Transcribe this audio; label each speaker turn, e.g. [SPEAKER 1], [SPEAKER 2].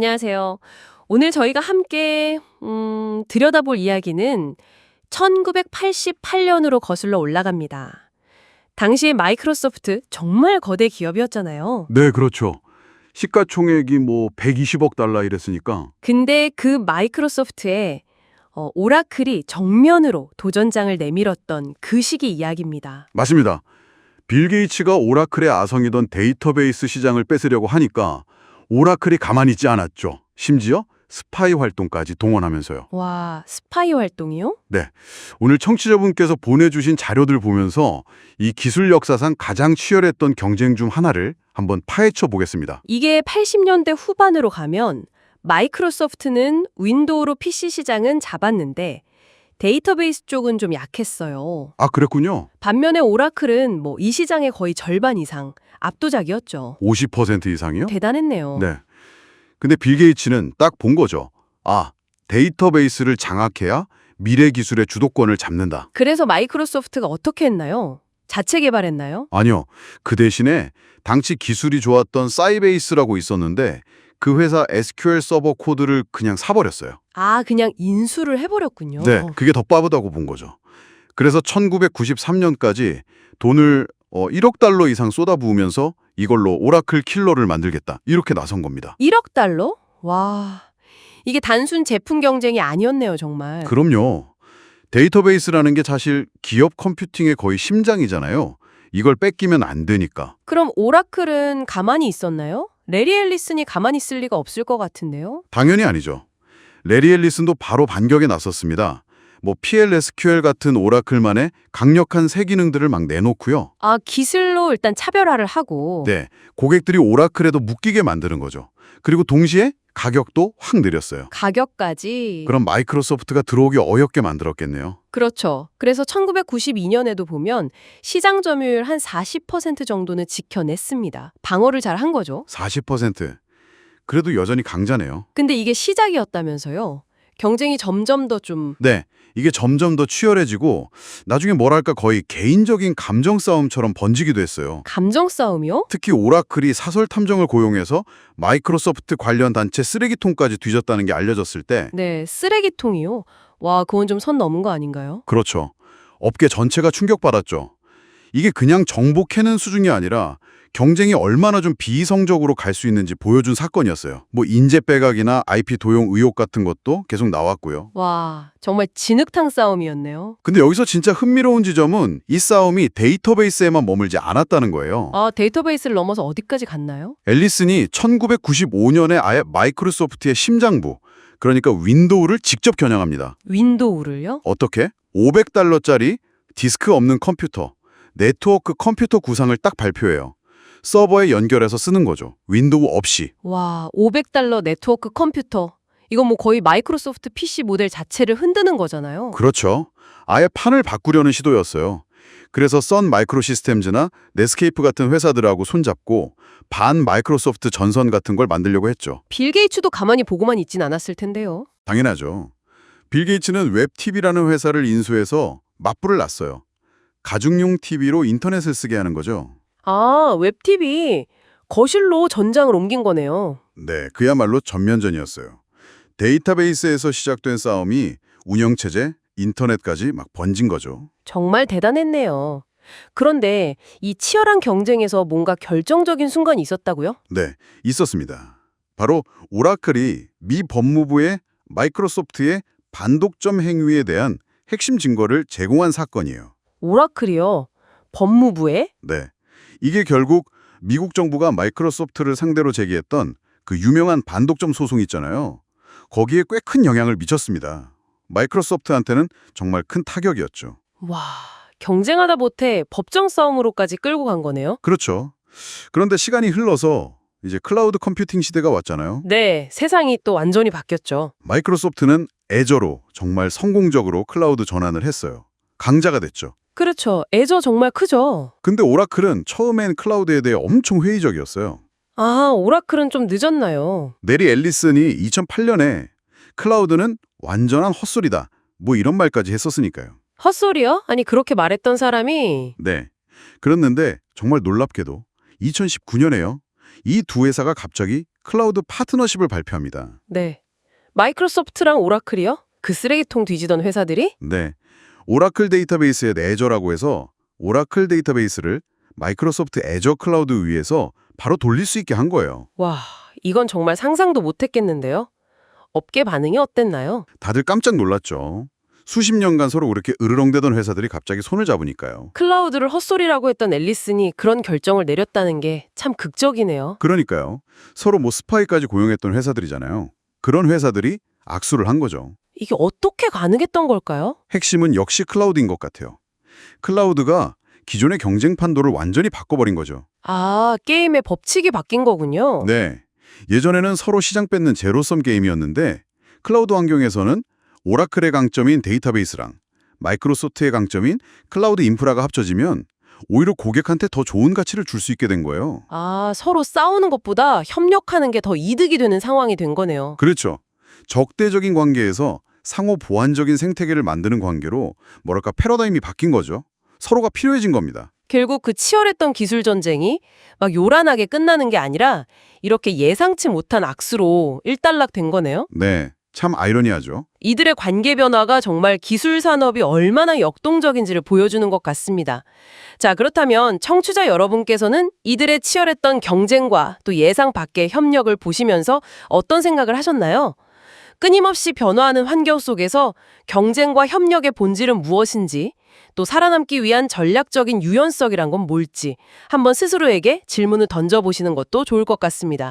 [SPEAKER 1] 안녕하세요. 오늘 저희가 함께 들여다볼 이야기는 1988년으로 거슬러 올라갑니다. 당시에 마이크로소프트 정말 거대 기업이었잖아요.
[SPEAKER 2] 네, 그렇죠. 시가총액이 뭐 120억 달러 이랬으니까.
[SPEAKER 1] 근데 그 마이크로소프트에 오라클이 정면으로 도전장을 내밀었던 그 시기 이야기입니다.
[SPEAKER 2] 맞습니다. 빌 게이츠가 오라클의 아성이던 데이터베이스 시장을 뺏으려고 하니까 오라클이 가만히 있지 않았죠. 심지어 스파이 활동까지 동원하면서요.
[SPEAKER 1] 와, 스파이 활동이요?
[SPEAKER 2] 네, 오늘 청취자분께서 보내주신 자료들 보면서 이 기술 역사상 가장 치열했던 경쟁 중 하나를 한번 파헤쳐 보겠습니다.
[SPEAKER 1] 이게 80년대 후반으로 가면 마이크로소프트는 윈도우로 PC 시장은 잡았는데 데이터베이스 쪽은 좀 약했어요.
[SPEAKER 2] 아, 그랬군요.
[SPEAKER 1] 반면에 오라클은 이 시장의 거의 절반 이상 압도적이었죠.
[SPEAKER 2] 50% 이상이요?
[SPEAKER 1] 대단했네요.
[SPEAKER 2] 네. 근데 빌 게이츠는 딱 본 거죠. 아, 데이터베이스를 장악해야 미래 기술의 주도권을 잡는다.
[SPEAKER 1] 그래서 마이크로소프트가 어떻게 했나요? 자체 개발했나요?
[SPEAKER 2] 아니요. 그 대신에 당시 기술이 좋았던 사이베이스라고 있었는데 그 회사 SQL 서버 코드를 그냥 사버렸어요.
[SPEAKER 1] 아, 그냥 인수를 해버렸군요.
[SPEAKER 2] 네, 그게 더 빠르다고 본 거죠. 그래서 1993년까지 돈을 1억 달러 이상 쏟아부으면서 이걸로 오라클 킬러를 만들겠다. 이렇게 나선 겁니다.
[SPEAKER 1] 1억 달러? 와, 이게 단순 제품 경쟁이 아니었네요, 정말.
[SPEAKER 2] 그럼요. 데이터베이스라는 게 사실 기업 컴퓨팅의 거의 심장이잖아요. 이걸 뺏기면 안 되니까.
[SPEAKER 1] 그럼 오라클은 가만히 있었나요? 레리 앨리슨이 가만히 있을 리가 없을 것 같은데요?
[SPEAKER 2] 당연히 아니죠. 레리 앨리슨도 바로 반격에 나섰습니다. PLSQL 같은 오라클만의 강력한 새 기능들을 막 내놓고요.
[SPEAKER 1] 아, 기술로 일단 차별화를 하고.
[SPEAKER 2] 네, 고객들이 오라클에도 묶이게 만드는 거죠. 그리고 동시에 가격도 확 내렸어요.
[SPEAKER 1] 가격까지.
[SPEAKER 2] 그럼 마이크로소프트가 들어오기 어렵게 만들었겠네요.
[SPEAKER 1] 그렇죠. 그래서 1992년에도 보면 시장 점유율 한 40% 정도는 지켜냈습니다. 방어를 잘 한 거죠.
[SPEAKER 2] 40%. 그래도 여전히 강자네요.
[SPEAKER 1] 근데 이게 시작이었다면서요. 경쟁이 점점 더 좀
[SPEAKER 2] 네, 이게 점점 더 치열해지고 나중에 뭐랄까 거의 개인적인 감정 싸움처럼 번지기도 했어요.
[SPEAKER 1] 감정 싸움이요?
[SPEAKER 2] 특히 오라클이 사설 탐정을 고용해서 마이크로소프트 관련 단체 쓰레기통까지 뒤졌다는 게 알려졌을 때
[SPEAKER 1] 네, 쓰레기통이요. 와, 그건 좀 선 넘은 거 아닌가요?
[SPEAKER 2] 그렇죠. 업계 전체가 충격받았죠. 이게 그냥 정보 캐는 수준이 아니라 경쟁이 얼마나 좀 비이성적으로 갈 수 있는지 보여준 사건이었어요. 인재 빼각이나 IP 도용 의혹 같은 것도 계속 나왔고요.
[SPEAKER 1] 와, 정말 진흙탕 싸움이었네요.
[SPEAKER 2] 근데 여기서 진짜 흥미로운 지점은 이 싸움이 데이터베이스에만 머물지 않았다는 거예요.
[SPEAKER 1] 아, 데이터베이스를 넘어서 어디까지 갔나요?
[SPEAKER 2] 앨리슨이 1995년에 아예 마이크로소프트의 심장부, 그러니까 윈도우를 직접 겨냥합니다.
[SPEAKER 1] 윈도우를요?
[SPEAKER 2] 어떻게? 500달러짜리 디스크 없는 컴퓨터, 네트워크 컴퓨터 구상을 딱 발표해요. 서버에 연결해서 쓰는 거죠. 윈도우 없이.
[SPEAKER 1] 와, 500달러 네트워크 컴퓨터. 이건 거의 마이크로소프트 PC 모델 자체를 흔드는 거잖아요.
[SPEAKER 2] 그렇죠. 아예 판을 바꾸려는 시도였어요. 그래서 선 마이크로 시스템즈나 넷스케이프 같은 회사들하고 손잡고 반 마이크로소프트 전선 같은 걸 만들려고 했죠.
[SPEAKER 1] 빌 게이츠도 가만히 보고만 있진 않았을 텐데요.
[SPEAKER 2] 당연하죠. 빌 게이츠는 웹TV라는 회사를 인수해서 맞불을 놨어요. 가정용 TV로 인터넷을 쓰게 하는 거죠.
[SPEAKER 1] 아, 웹TV. 거실로 전장을 옮긴 거네요.
[SPEAKER 2] 네, 그야말로 전면전이었어요. 데이터베이스에서 시작된 싸움이 운영체제, 인터넷까지 막 번진 거죠.
[SPEAKER 1] 정말 대단했네요. 그런데 이 치열한 경쟁에서 뭔가 결정적인 순간이 있었다고요?
[SPEAKER 2] 네, 있었습니다. 바로 오라클이 미 법무부에 마이크로소프트의 반독점 행위에 대한 핵심 증거를 제공한 사건이에요.
[SPEAKER 1] 오라클이요? 법무부에?
[SPEAKER 2] 네, 이게 결국 미국 정부가 마이크로소프트를 상대로 제기했던 그 유명한 반독점 소송 있잖아요. 거기에 꽤 큰 영향을 미쳤습니다. 마이크로소프트한테는 정말 큰 타격이었죠.
[SPEAKER 1] 와, 경쟁하다 못해 법정 싸움으로까지 끌고 간 거네요?
[SPEAKER 2] 그렇죠. 그런데 시간이 흘러서 이제 클라우드 컴퓨팅 시대가 왔잖아요.
[SPEAKER 1] 네, 세상이 또 완전히 바뀌었죠.
[SPEAKER 2] 마이크로소프트는 애저로 정말 성공적으로 클라우드 전환을 했어요. 강자가 됐죠.
[SPEAKER 1] 그렇죠. 애저 정말 크죠.
[SPEAKER 2] 근데 오라클은 처음엔 클라우드에 대해 엄청 회의적이었어요.
[SPEAKER 1] 아, 오라클은 좀 늦었나요?
[SPEAKER 2] 내리 앨리슨이 2008년에 클라우드는 완전한 헛소리다. 이런 말까지 했었으니까요.
[SPEAKER 1] 헛소리요? 아니, 그렇게 말했던 사람이
[SPEAKER 2] 네. 그랬는데 정말 놀랍게도 2019년에요. 이 두 회사가 갑자기 클라우드 파트너십을 발표합니다.
[SPEAKER 1] 네. 마이크로소프트랑 오라클이요? 그 쓰레기통 뒤지던 회사들이?
[SPEAKER 2] 네. 오라클 데이터베이스의 애저라고 해서 오라클 데이터베이스를 마이크로소프트 애저 클라우드 위에서 바로 돌릴 수 있게 한 거예요.
[SPEAKER 1] 와, 이건 정말 상상도 못했겠는데요. 업계 반응이 어땠나요?
[SPEAKER 2] 다들 깜짝 놀랐죠. 수십 년간 서로 그렇게 으르렁대던 회사들이 갑자기 손을 잡으니까요.
[SPEAKER 1] 클라우드를 헛소리라고 했던 앨리슨이 그런 결정을 내렸다는 게 참 극적이네요.
[SPEAKER 2] 그러니까요. 서로 뭐 스파이까지 고용했던 회사들이잖아요. 그런 회사들이 악수를 한 거죠.
[SPEAKER 1] 이게 어떻게 가능했던 걸까요?
[SPEAKER 2] 핵심은 역시 클라우드인 것 같아요. 클라우드가 기존의 경쟁 판도를 완전히 바꿔버린 거죠.
[SPEAKER 1] 아, 게임의 법칙이 바뀐 거군요.
[SPEAKER 2] 네. 예전에는 서로 시장 뺏는 제로섬 게임이었는데 클라우드 환경에서는 오라클의 강점인 데이터베이스랑 마이크로소프트의 강점인 클라우드 인프라가 합쳐지면 오히려 고객한테 더 좋은 가치를 줄 수 있게 된 거예요.
[SPEAKER 1] 아, 서로 싸우는 것보다 협력하는 게 더 이득이 되는 상황이 된 거네요.
[SPEAKER 2] 그렇죠. 적대적인 관계에서 상호 보완적인 생태계를 만드는 관계로 뭐랄까 패러다임이 바뀐 거죠. 서로가 필요해진 겁니다.
[SPEAKER 1] 결국 그 치열했던 기술 전쟁이 막 요란하게 끝나는 게 아니라 이렇게 예상치 못한 악수로 일단락된 거네요.
[SPEAKER 2] 네, 참 아이러니하죠.
[SPEAKER 1] 이들의 관계 변화가 정말 기술 산업이 얼마나 역동적인지를 보여주는 것 같습니다. 자, 그렇다면 청취자 여러분께서는 이들의 치열했던 경쟁과 또 예상 밖의 협력을 보시면서 어떤 생각을 하셨나요? 끊임없이 변화하는 환경 속에서 경쟁과 협력의 본질은 무엇인지, 또 살아남기 위한 전략적인 유연성이란 건 뭘지 한번 스스로에게 질문을 던져보시는 것도 좋을 것 같습니다.